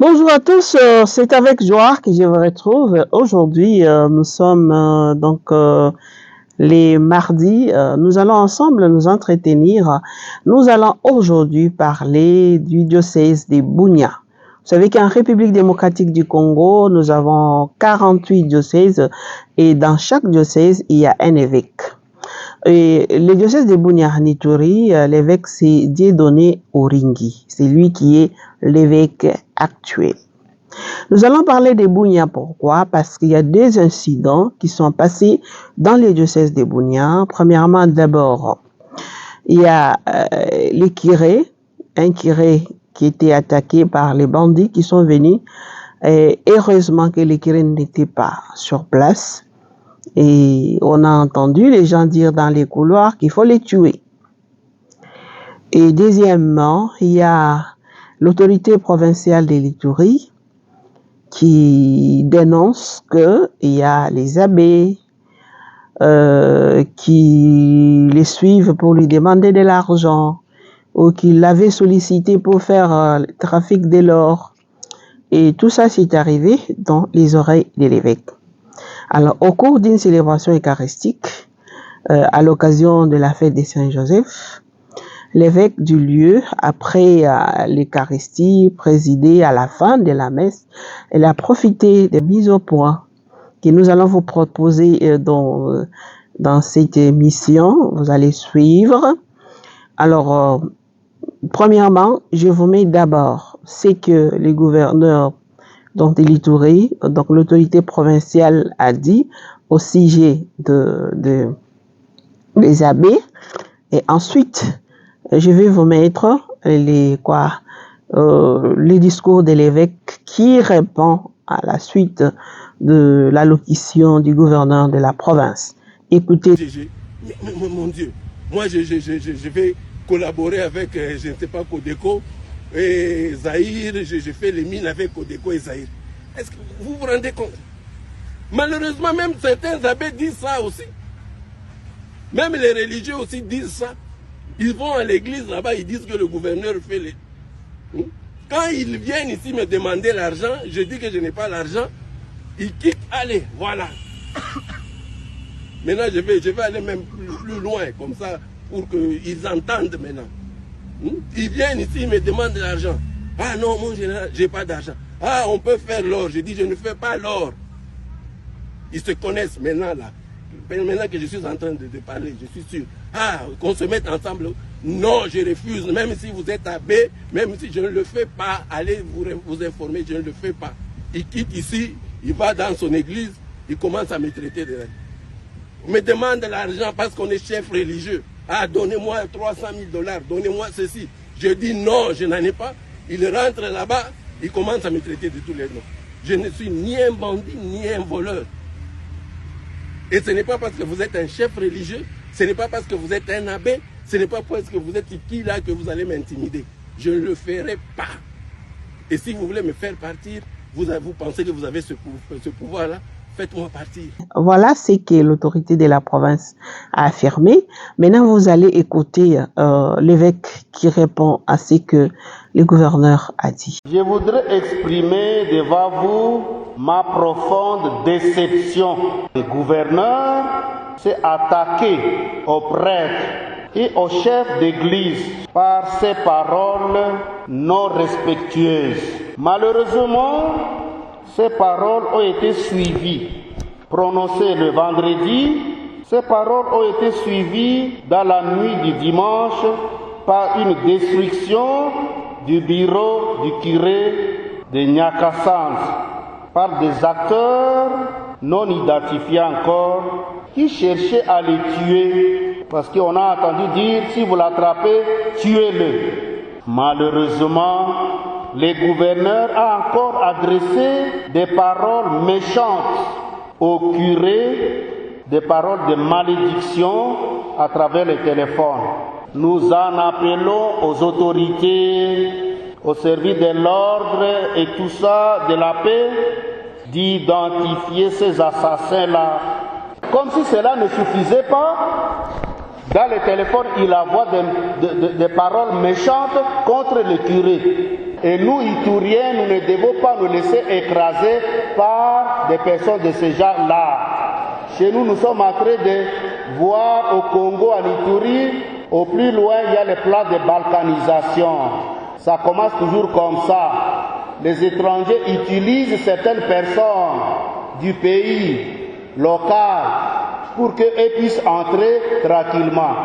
Bonjour à tous, c'est avec joie que je vous retrouve. Aujourd'hui, nous sommes les mardis. Nous allons ensemble nous entretenir. Nous allons aujourd'hui parler du diocèse de Bunia. Vous savez qu'en République démocratique du Congo, nous avons 48 diocèses et dans chaque diocèse, il y a un évêque. Et le diocèse de Bunia-Ituri, l'évêque c'est Dieudonné Oringi. C'est lui qui est l'évêque actuel. Nous allons parler de Bunia. Pourquoi? Parce qu'il y a des incidents qui sont passés dans les diocèses de Bunia. Premièrement, d'abord, il y a les Kiré, un Kiré qui était attaqué par les bandits qui sont venus. Et heureusement que les Kiré n'étaient pas sur place. Et on a entendu les gens dire dans les couloirs qu'il faut les tuer. Et deuxièmement, il y a l'autorité provinciale de l'Ituri qui dénonce qu'il y a les abbés qui les suivent pour lui demander de l'argent ou qui l'avaient sollicité pour faire le trafic de l'or. Et tout ça s'est arrivé dans les oreilles de l'évêque. Alors, au cours d'une célébration eucharistique, à l'occasion de la fête de Saint-Joseph, l'évêque du lieu, après l'Eucharistie présidée à la fin de la messe, elle a profité des mises au point que nous allons vous proposer dans cette émission. Vous allez suivre. Alors, premièrement, je vous mets d'abord ce que les gouverneurs de l'Ituri, donc l'autorité provinciale a dit au sujet des abbés. Et ensuite, je vais vous mettre les discours de l'évêque qui répond à la suite de l'allocution du gouverneur de la province. Écoutez. Mon Dieu, moi je vais collaborer avec, je ne sais pas, Codeco et Zahir, je fais les mines avec Codeco et Zahir. Est-ce que vous vous rendez compte? Malheureusement, même certains abbés disent ça aussi. Même les religieux aussi disent ça. Ils vont à l'église là-bas, ils disent que le gouverneur fait les... Quand ils viennent ici me demander l'argent, je dis que je n'ai pas l'argent. Ils quittent, allez, voilà. Maintenant, je vais aller même plus loin, comme ça, pour qu'ils entendent maintenant. Ils viennent ici, ils me demandent de l'argent. Ah non, mon général, je n'ai pas d'argent. Ah, on peut faire l'or. Je dis, je ne fais pas l'or. Ils se connaissent maintenant, là. Maintenant que je suis en train de parler, je suis sûr. Ah, qu'on se mette ensemble. Non, je refuse. Même si vous êtes abbé, même si je ne le fais pas, allez vous informer, je ne le fais pas. Il quitte ici, il va dans son église, il commence à me traiter de... On me demande de l'argent parce qu'on est chef religieux. Ah, donnez-moi 300 000 $, donnez-moi ceci. Je dis non, je n'en ai pas. Il rentre là-bas, il commence à me traiter de tous les noms. Je ne suis ni un bandit, ni un voleur. Et ce n'est pas parce que vous êtes un chef religieux, ce n'est pas parce que vous êtes un abbé, ce n'est pas parce que vous êtes qui là que vous allez m'intimider. Je ne le ferai pas. Et si vous voulez me faire partir, vous pensez que vous avez ce pouvoir-là, faites-moi partir. Voilà ce que l'autorité de la province a affirmé. Maintenant, vous allez écouter l'évêque qui répond à ce que le gouverneur a dit. Je voudrais exprimer devant vous ma profonde déception. Le gouverneur s'est attaqué aux prêtres et aux chefs d'église par ses paroles non respectueuses. Malheureusement, ces paroles ont été suivies, prononcées le vendredi. Ces paroles ont été suivies dans la nuit du dimanche par une destruction du bureau du curé de Nyakasans par des acteurs non identifiés encore qui cherchaient à les tuer parce qu'on a entendu dire si vous l'attrapez, tuez-le. Malheureusement, le gouverneur a encore adressé des paroles méchantes au curé, des paroles de malédiction à travers le téléphone. Nous en appelons aux autorités, au service de l'ordre et tout ça, de la paix, d'identifier ces assassins-là. Comme si cela ne suffisait pas, dans le téléphone, il envoie des paroles méchantes contre le curé. Et nous, Itouriens, nous ne devons pas nous laisser écraser par des personnes de ce genre-là. Chez nous, nous sommes en train de voir au Congo, en Ituri, au plus loin, il y a le plan de balkanisation. Ça commence toujours comme ça. Les étrangers utilisent certaines personnes du pays local pour qu'elles puissent entrer tranquillement.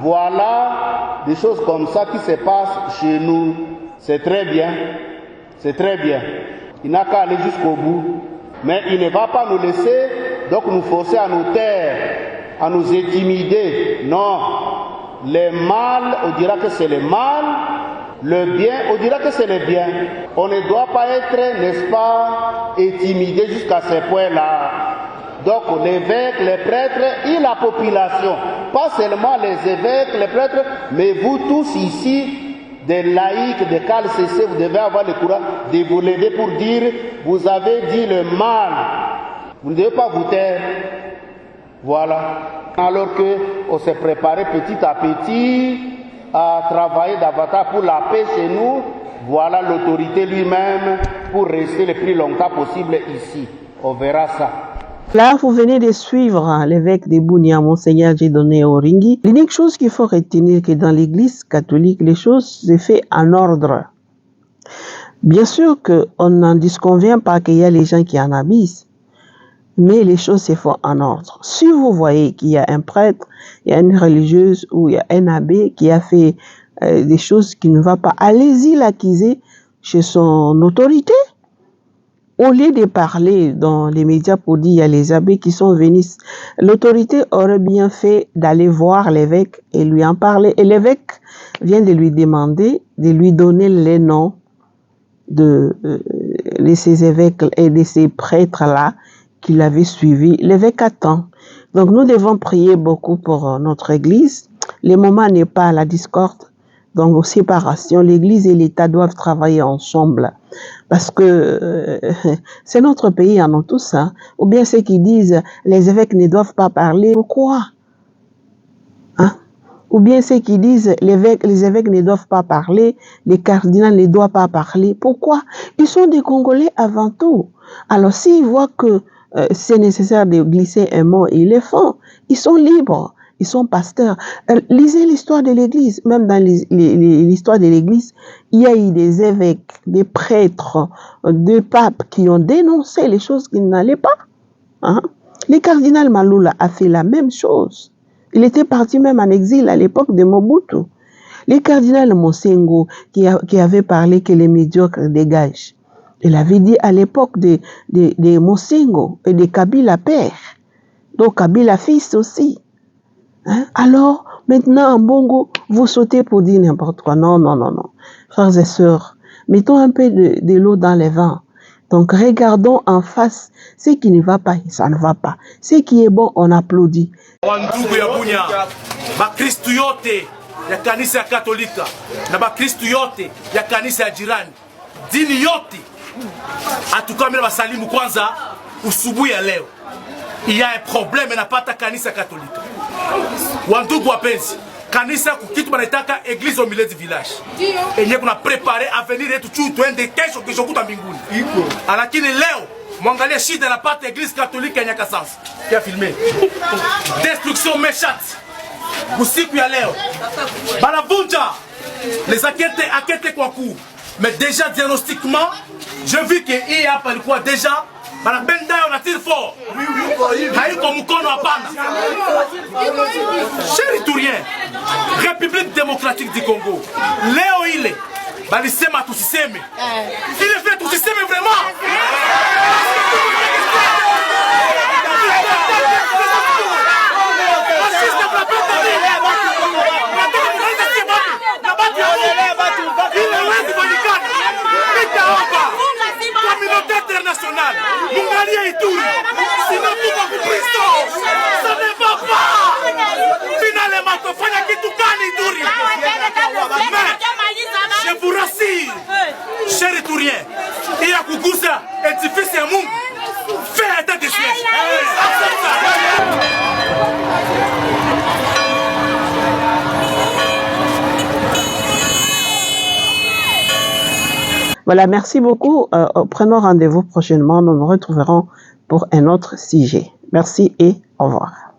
Voilà des choses comme ça qui se passent chez nous. C'est très bien. C'est très bien. Il n'a qu'à aller jusqu'au bout. Mais il ne va pas nous laisser, donc nous forcer à nous taire, à nous intimider. Non. Le mal, on dira que c'est le mal. Le bien, on dira que c'est le bien. On ne doit pas être, n'est-ce pas, intimidé jusqu'à ce point-là. Donc l'évêque, les prêtres et la population. Pas seulement les évêques, les prêtres, mais vous tous ici, des laïcs, des CALCC, vous devez avoir le courage de vous lever pour dire, vous avez dit le mal. Vous ne devez pas vous taire. Voilà. Alors qu'on s'est préparé petit à petit à travailler davantage pour la paix chez nous, voilà l'autorité lui-même pour rester le plus longtemps possible ici. On verra ça. Là, vous venez de suivre l'évêque de Bunia, Monseigneur Dieudonné Oringui. L'unique chose qu'il faut retenir, c'est que dans l'Église catholique, les choses se font en ordre. Bien sûr qu'on n'en disconvient pas qu'il y a les gens qui en abusent, mais les choses se font en ordre. Si vous voyez qu'il y a un prêtre, il y a une religieuse ou il y a un abbé qui a fait des choses qui ne vont pas, allez-y l'accuser chez son autorité. Au lieu de parler dans les médias pour dire il y a les abbés qui sont venus, l'autorité aurait bien fait d'aller voir l'évêque et lui en parler. Et l'évêque vient de lui demander de lui donner les noms de ces évêques et de ces prêtres-là qui l'avaient suivi. L'évêque attend. Donc nous devons prier beaucoup pour notre Église. Le moment n'est pas à la discorde. Donc aux séparations, l'Église et l'État doivent travailler ensemble. Parce que c'est notre pays en nous tous. Hein. Ou bien ceux qui disent les évêques ne doivent pas parler. Pourquoi? Hein? Ou bien ceux qui disent les évêques ne doivent pas parler, les cardinaux ne doivent pas parler. Pourquoi? Ils sont des Congolais avant tout. Alors s'ils voient que c'est nécessaire de glisser un mot, ils le font. Ils sont libres. Ils sont pasteurs. Lisez l'histoire de l'Église. Même dans l'histoire de l'Église, il y a eu des évêques, des prêtres, des papes qui ont dénoncé les choses qui n'allaient pas. Hein? Le cardinal Maloula a fait la même chose. Il était parti même en exil à l'époque de Mobutu. Le cardinal Monsengo qui avait parlé que les médiocres dégagent. Il avait dit à l'époque de Monsengo et de Kabila père. Donc Kabila fils aussi. Hein? Alors, maintenant, en Bongo, vous sautez pour dire n'importe quoi. Non, non, non, non. Frères et sœurs, mettons un peu de l'eau dans les vents. Donc, regardons en face ce qui ne va pas, ça ne va pas. Ce qui est bon, on applaudit. Wandugu ya Bunya, bakristu yote ya kanisa ya Katolika na bakristu yote ya kanisa ya jirani, dini yote, atukamila basalimu kwanza usubuhi ya leo. Il y a un problème napata kanisa Katolika. Wandugu wapenzi, kanisa kukitu banataka église au milieu du village. Enye kuna préparer avenir yetu tu twende kesho kuta mbinguni. Lakini leo mwangalia shida napata église Katolika ya Nyakasansa. Qui a filmé. Destruction méchante. Usiku ya leo. Banavunja les enquêtes kwa cour. Mais déjà diagnostiquement, je vis que il y a pas quoi déjà banabenda on attire fort. Haiko mkono hapana. Chers Ituriens, République démocratique du Congo. Leo ile balisema tusiseme. Il fait tusiseme vraiment. Communauté internationale, Mungalia et tout, sinon tout va pour Christo, ça ne va pas. Finalement, tu fais un kitukani Ituri. Mais, je vous rassure, chers Ituriens, il y a Kugusa et Tifisi et Mung, fais état de siège. Voilà, merci beaucoup. Prenons rendez-vous prochainement. Nous nous retrouverons pour un autre sujet. Merci et au revoir.